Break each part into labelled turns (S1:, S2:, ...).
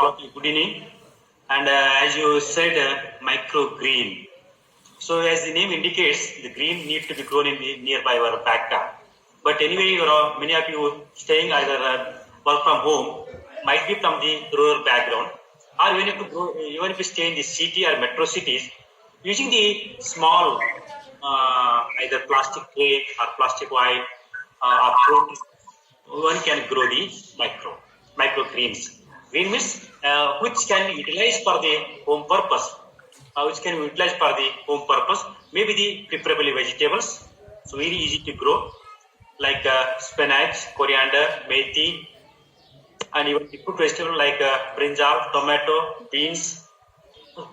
S1: all of you, good evening. And as you said, microgreen. So as the name indicates, the green need to be grown in the nearby our backyard. But anyway, many of you staying either work from home, might be from the rural background, or even if you stay in the city or metro cities, using the small either plastic plate or plastic wine or fruit, one can grow the microgreens. Green means which can be utilized for the home purpose. Maybe the preferably vegetables, so very easy to grow, like spinach, coriander, methi, and even the fruit vegetable like brinjal, tomato, beans.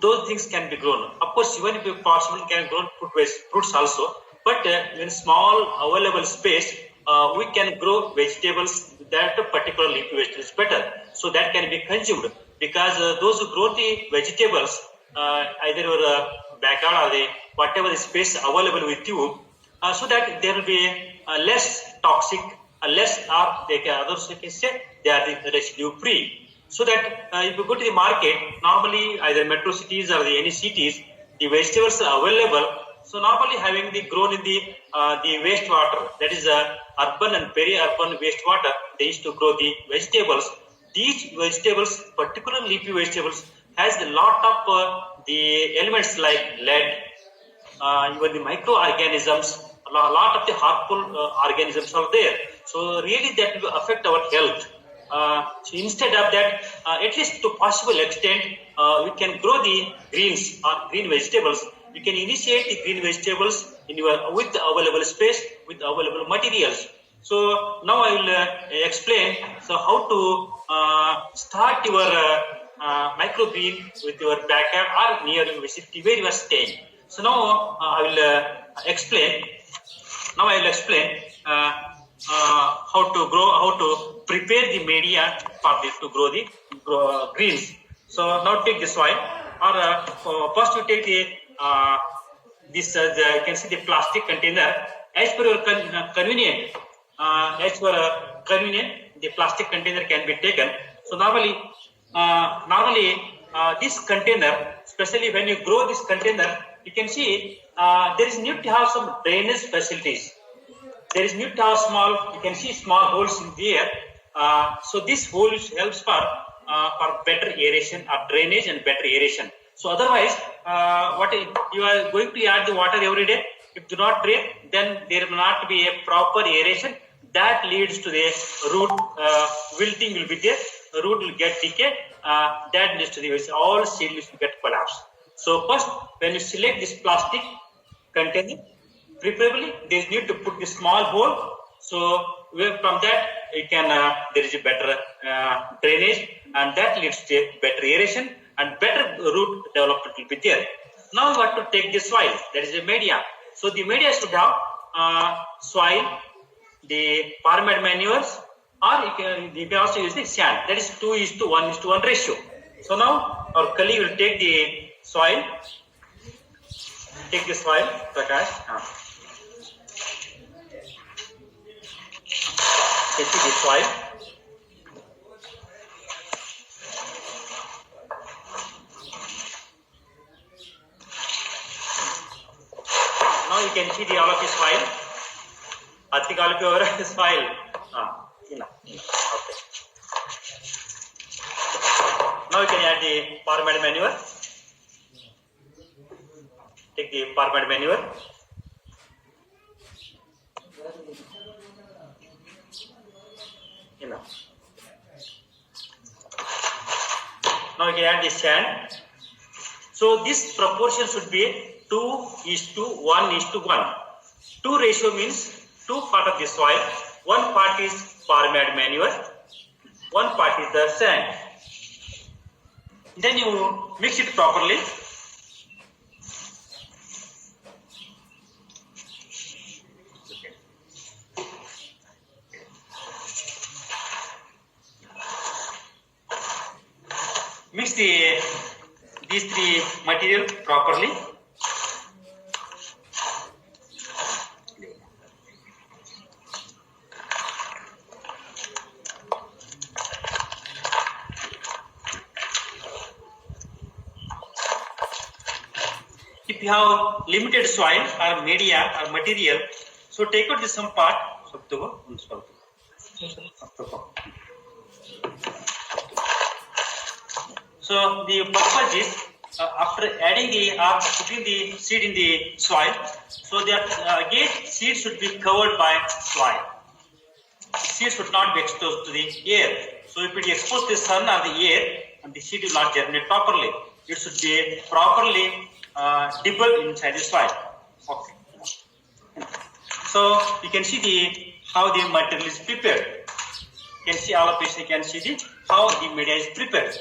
S1: Those things can be grown. Of course, even if possible, can grow fruits also. But in small available space, we can grow vegetables that particular leafy vegetables better. So that can be consumed because those who grow the vegetables, either your backyard or the whatever the space available with you, so that there will be less toxic, less or they can others can say they are the residue free. So that if you go to the market, normally either metro cities or any cities, the vegetables are available. So normally having the grown in the wastewater, that is urban and peri-urban wastewater, they used to grow the vegetables. These vegetables, particularly leafy vegetables, has a lot of the elements like lead, even the microorganisms, a lot of the harmful organisms are there. So really that will affect our health. So instead of that, at least to possible extent, we can grow the greens or green vegetables. We can initiate the green vegetables in with available space, with available materials. So now I will explain how to start your microgreen with your backyard or near your vicinity where you are staying. So now I will explain. Now I will explain how to grow, how to prepare the media for this to grow the greens. So now take the soil, or first you take the this you can see the plastic container as per your convenient. The plastic container can be taken. So normally this container, especially when you grow this container, you can see there is need to have some drainage facilities. There is need to have you can see small holes in there. So this hole helps for better aeration or drainage and better aeration. So otherwise, you are going to add the water every day. If do not drain, then there will not be a proper aeration. That leads to the root wilting will be there. The root will get decayed. That leads to the all seedlings will get collapsed. So first, when you select this plastic container, preferably they need to put the small hole. So from that you can there is a better drainage, and that leads to better aeration and better root development will be there. Now you have to take the soil, that is the media. So the media should have soil, the farmyard manures, or you can also use the sand. That is 2:1:1 ratio. So now our colleague will take the soil. Take the soil, Prakash. Take the soil. Now you can see all of the soil. I think all of your soil. Okay. Now you can add the farmyard manure. Take the farmyard manure. Now you can add the sand. So this proportion should be 2:1:1. 2 ratio means 2 part of the soil, 1 part is farmyard manure, 1 part is the sand. Then you mix it properly. Mix these 3 material properly. if you have limited soil or media or material, so take out some part. So the purpose is after adding the or putting the seed in the soil, so that again seed should be covered by soil. Seed should not be exposed to the air. So if it is exposed to the sun or the air, and the seed will not germinate properly. It should be properly dibbled inside the soil. Okay. So you can see how the material is prepared. You can see all of this. You can see how the media is prepared.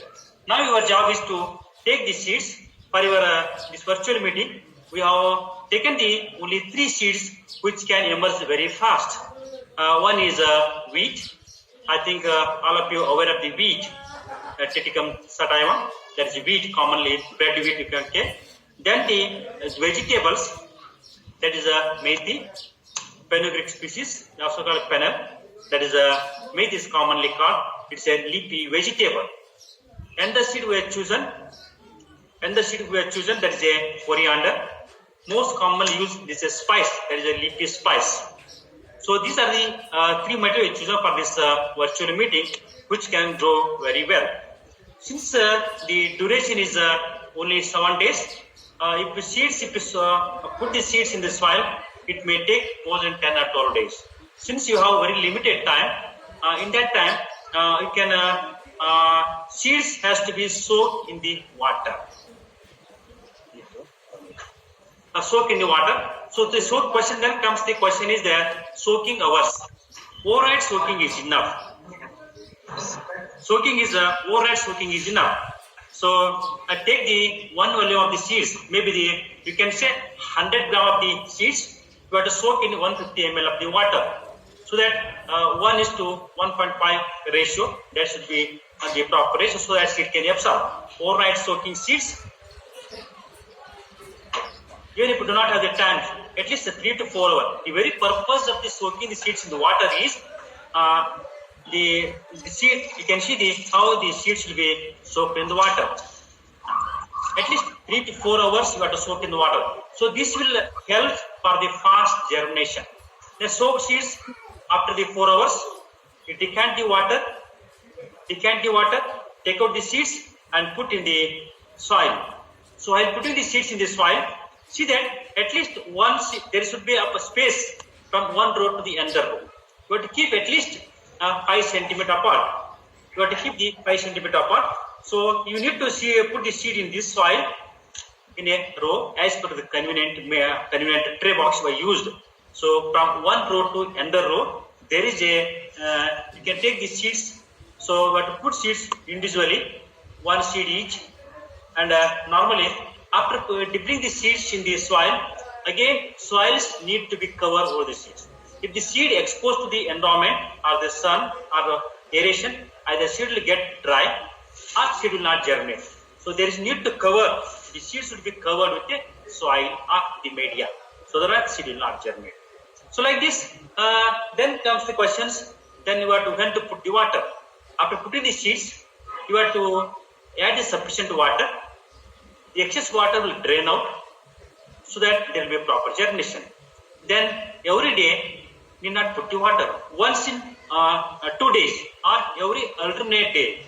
S1: Now your job is to take the seeds for your this virtual meeting. We have taken only 3 seeds which can emerge very fast. One is wheat. I think all of you are aware of the wheat, Triticum sativa. That is wheat, commonly bread wheat. You can get. Then the vegetables. That is methi, fenugreek species, also called fennel. That is methi is commonly called. It's a leafy vegetable. And the seed we have chosen. That is a coriander. Most commonly used is a spice. That is a leafy spice. So these are the 3 materials chosen for this virtual meeting, which can grow very well. Since the duration is only 7 days, if you put the seeds in the soil, it may take more than 10 or 12 days. Since you have very limited time, in that time, you can seeds has to be soaked in the water. Soak in the water. So the soak question then comes. The question is that soaking hours. Overnight soaking is enough. Overnight soaking is enough. So I take the 1 volume of the seeds. Maybe you can say 100 gram of the seeds. You have to soak in 150 ml of the water. So that 1 is to 1.5 ratio. That should be the proper ratio, so that seed can absorb. Overnight soaking seeds. Even if you do not have the time, at least 3 to 4 hours. The very purpose of the soaking the seeds in the water is the seed. You can see how the seeds will be soaked in the water. At least 3 to 4 hours you have to soak in the water. So this will help for the fast germination. The soak seeds after the 4 hours. You decant the water. Take out the seeds and put in the soil. So while putting the seeds in the soil, see that at least there should be a space from one row to the other row. You have to keep at least 5 centimeters apart. You have to keep the 5 centimeters apart. So you need to put the seed in this soil in a row as per the convenient tray box we used. So from one row to another row, there is you can take the seeds. So we have to put seeds individually, 1 seed each, and normally after dipping the seeds in the soil, again soils need to be covered over the seeds. If the seed exposed to the environment or the sun or the aeration, either seed will get dry or seed will not germinate. So there is need to cover, the seeds should be covered with the soil or the media, so that seed will not germinate. So like this, then comes the questions, then you have to when to put the water. After putting the seeds, you have to add the sufficient water. The excess water will drain out so that there will be a proper germination. Then every day you need not put the water. Once in 2 days or every alternate day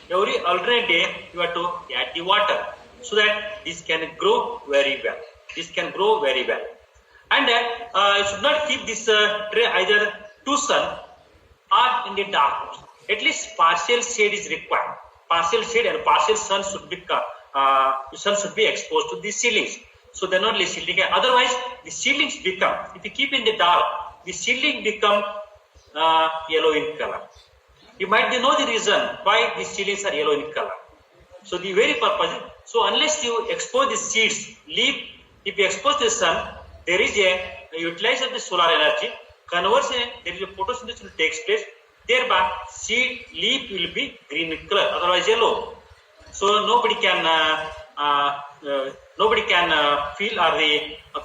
S1: you have to add the water so that this can grow very well. And you should not keep this tray either to sun or in the dark. At least partial shade is required. Partial shade and partial sun should be exposed to the seedlings. So then only seedling. Otherwise, the seedlings become, if you keep in the dark, the seedling become yellow in color. You might know the reason why the seedlings are yellow in color. So the very purpose. So unless you expose the seeds, if you expose the sun, there is a utilization of the solar energy. Conversely, there is a photosynthesis will takes place. Thereby, seed leaf will be green in color, otherwise yellow. So nobody can feel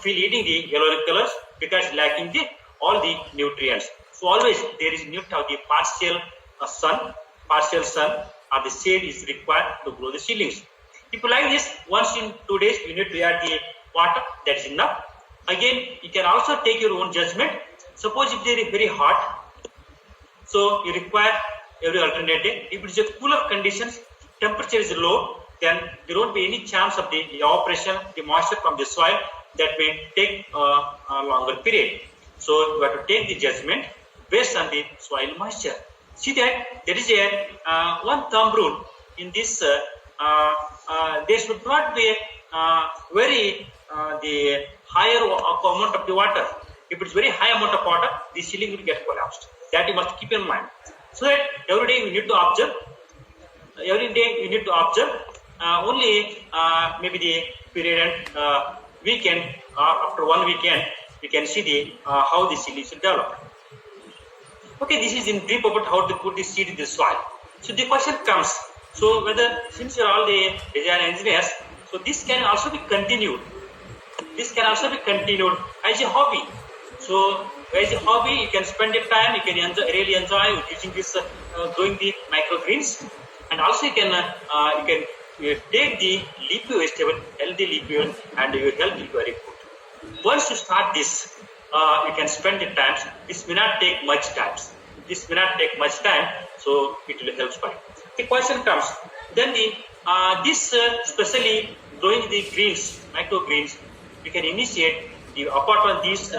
S1: eating the yellow colors because lacking all the nutrients. So always there is need to have the partial sun, or the shade is required to grow the seedlings. If you like this, once in 2 days you need to add the water, that is enough. Again, you can also take your own judgment. Suppose if they are very hot, so you require every alternate day. If it is a cooler conditions, temperature is low, then there won't be any chance of the evaporation, the moisture from the soil that may take a longer period. So you have to take the judgment based on the soil moisture. See that there is a one thumb rule in this. There should not be very the higher amount of the water. If it's very high amount of water, the ceiling will get collapsed. That you must keep in mind. So that every day we need to observe. Every day you need to observe. Only maybe the period and weekend after one weekend we can see the how the ceiling should develop. Okay, this is in brief about how to put the seed in the soil. So the question comes. So whether since you are all the design engineers, so this can also be continued. This can also be continued as a hobby. So as a hobby, you can spend your time. You can really enjoy using this growing the microgreens, and also you can take the leafy vegetable, healthy leafy, and your health will be very good. Once you start this, you can spend the time. This may not take much time. So it will help fine. The question comes, then this especially growing the greens, microgreens, you can initiate apart from this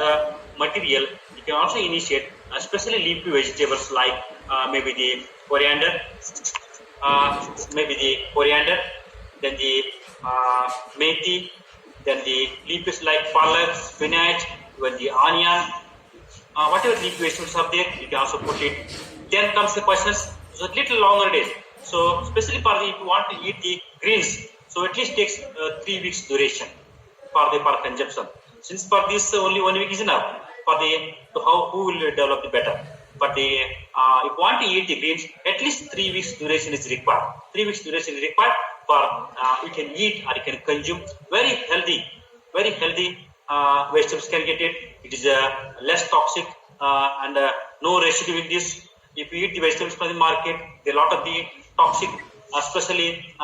S1: material, you can also initiate especially leafy vegetables like maybe the coriander, then the methi, then the leaves like palak, spinach, even the onion, whatever leafy vegetables are there, you can also put it. Then comes the questions, so a little longer days. So especially for if you want to eat the greens, so at least takes 3 weeks duration for consumption. Since for this only 1 week is enough for who will develop the better. But if you want to eat the greens, at least 3 weeks duration is required. 3 weeks duration is required for you can eat or you can consume very healthy vegetables can get it. It is less toxic and no residue in this. If you eat the vegetables from the market, there are a lot of the toxic, especially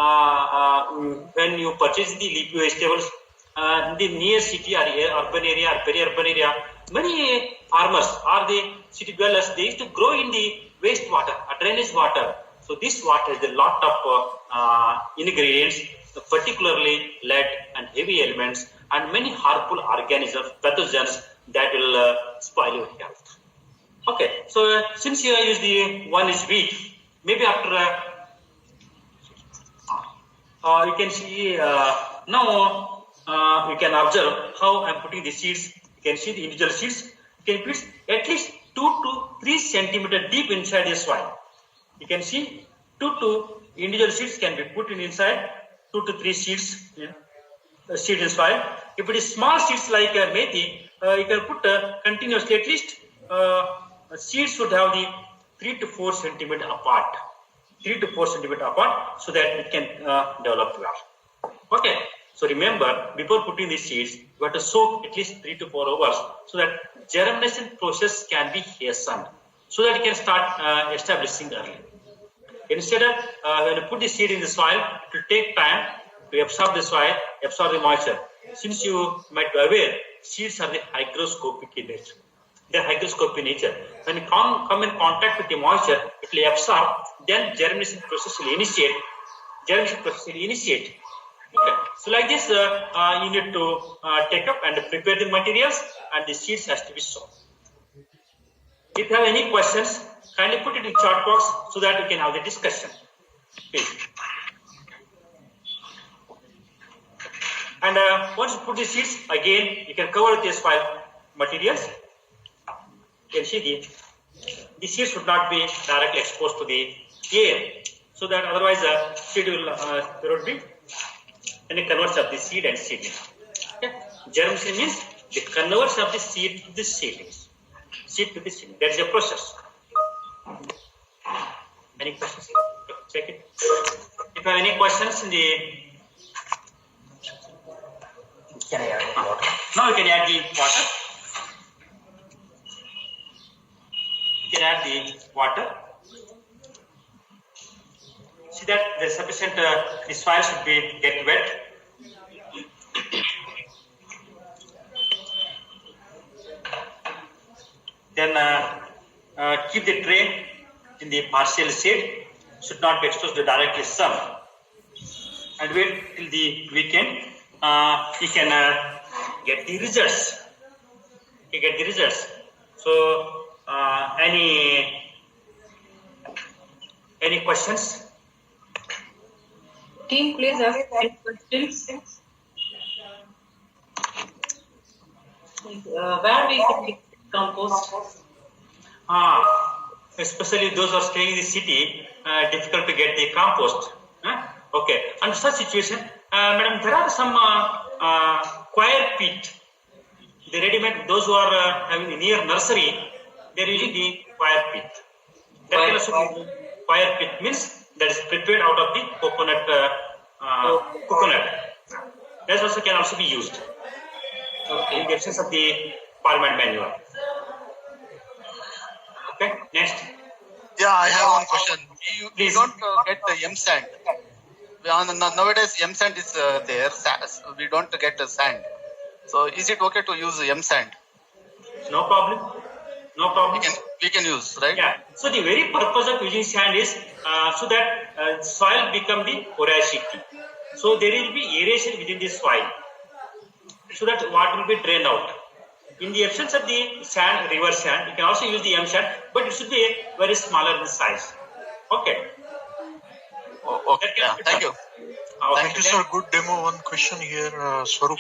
S1: when you purchase the leafy vegetables in the near city or urban area or peri-urban area. Many farmers or the city dwellers, they used to grow in the wastewater, drainage water. So this water has a lot of ingredients, particularly lead and heavy elements, and many harmful organisms, pathogens that will spoil your health. Okay, so since you use the 1 each week, maybe after you can see now you can observe how I am putting the seeds. You can see the individual seeds. You can put at least 2 to 3 centimeters deep inside the soil. You can see 2 to individual seeds can be put in inside 2 to 3 seeds. Seed in soil. If it is small seeds like methi, you can put continuously at least seeds should have the 3 to 4 centimeter apart. 3 to 4 centimeter apart so that it can develop well. Okay. So remember, before putting the seeds, you have to soak at least 3 to 4 hours so that germination process can be hastened, so that you can start establishing early. Instead of when you put the seed in the soil, it will take time to absorb the soil, absorb the moisture. Since you might be aware, seeds are the hygroscopic in nature. They are hygroscopic in nature. When you come in contact with the moisture, it will absorb. Then germination process will initiate. Okay. So like this, you need to take up and prepare the materials, and the seeds has to be sown. If you have any questions, kindly put it in chat box so that we can have the discussion. Please. And once you put the seeds, again you can cover the soil materials. You can see the seeds should not be directly exposed to the air, so that otherwise seed will there would be any converts of the seed and seedling. Okay. Germination means the converts of the seed to the seedlings. Seed to the seedling. That is a process. Any questions? Check it. If you have any questions in the
S2: can I add water?
S1: Now you can add the water. You can add the water. See that the sufficient the soil should be get wet. Then keep the tray in the partial shade. Should not be exposed to directly sun. And wait till the weekend. You can get the results. You get the results. So any questions?
S3: Team, please ask any questions. Where we can get compost?
S1: Especially those who are staying in the city, difficult to get the compost. Okay. Under such situation, madam, there are some coir pit. The ready-made, those who are having near nursery, they're using the coir pit. That can also be coir pit means that is prepared out of the coconut. That also can also be used. Okay. In the absence of the farming manure. Okay, next.
S4: Yeah, I have one question. We don't get the M sand. Nowadays, M sand is there. We don't get the sand. So, is it okay to use M sand?
S1: No problem. No problem.
S4: We can use, right?
S1: Yeah. So, the very purpose of using sand is so that soil become the porosity. So, there will be aeration within the soil, so that water will be drained out. In the absence of the sand, river sand, you can also use the M sand, but it should be very smaller in size. Okay.
S4: Okay. Yeah, thank you.
S5: Thank you, sir. Good demo. One question here, Swarup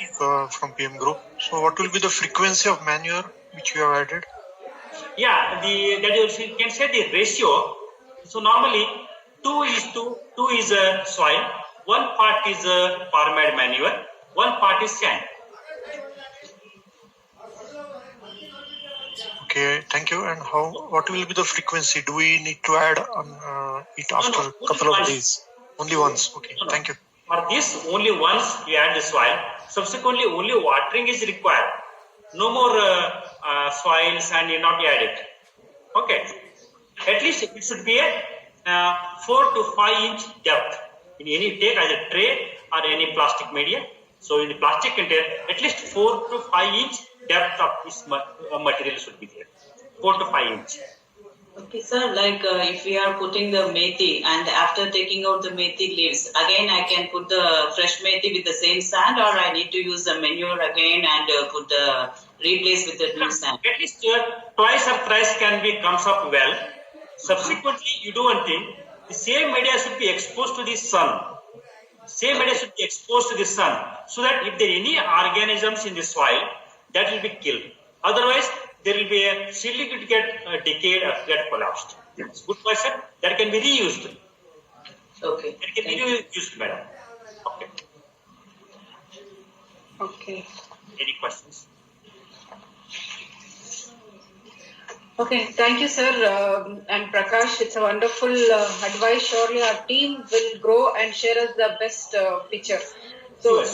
S5: from PM Group. So, what will be the frequency of manure which you have added?
S1: Yeah, you can say the ratio. So normally 2 is soil, 1 part is farm-made manure, 1 part is sand.
S5: Okay, thank you. And what will be the frequency? Do we need to add it after a couple of days? Only once. Okay, thank you.
S1: For this, only once you add the soil. Subsequently, only watering is required. No more soil, sand need not be added. Okay. At least it should be a 4 to 5 inch depth. In any take either tray or any plastic media. So in the plastic container, at least 4 to 5 inch depth of this material should be there. 4 to 5 inch.
S3: Okay, sir, like if we are putting the methi and after taking out the methi leaves, again I can put the fresh methi with the same sand, or I need to use the manure again and replace with the new sand?
S1: At least twice or thrice comes up well. Subsequently, you do one thing, the same media should be exposed to the sun. Same media should be exposed to the sun, so that if there are any organisms in the soil, that will be killed. Otherwise, there will be a seedling to get decayed or get collapsed. It's good question. That can be reused.
S3: Okay.
S1: It can be reused, madam. Okay.
S3: Okay.
S1: Any questions?
S3: Okay, thank you, sir. And Prakash, it's a wonderful advice. Surely our team will grow and share us the best picture. So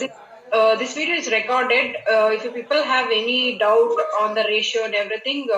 S3: this video is recorded. If you people have any doubt on the ratio and everything,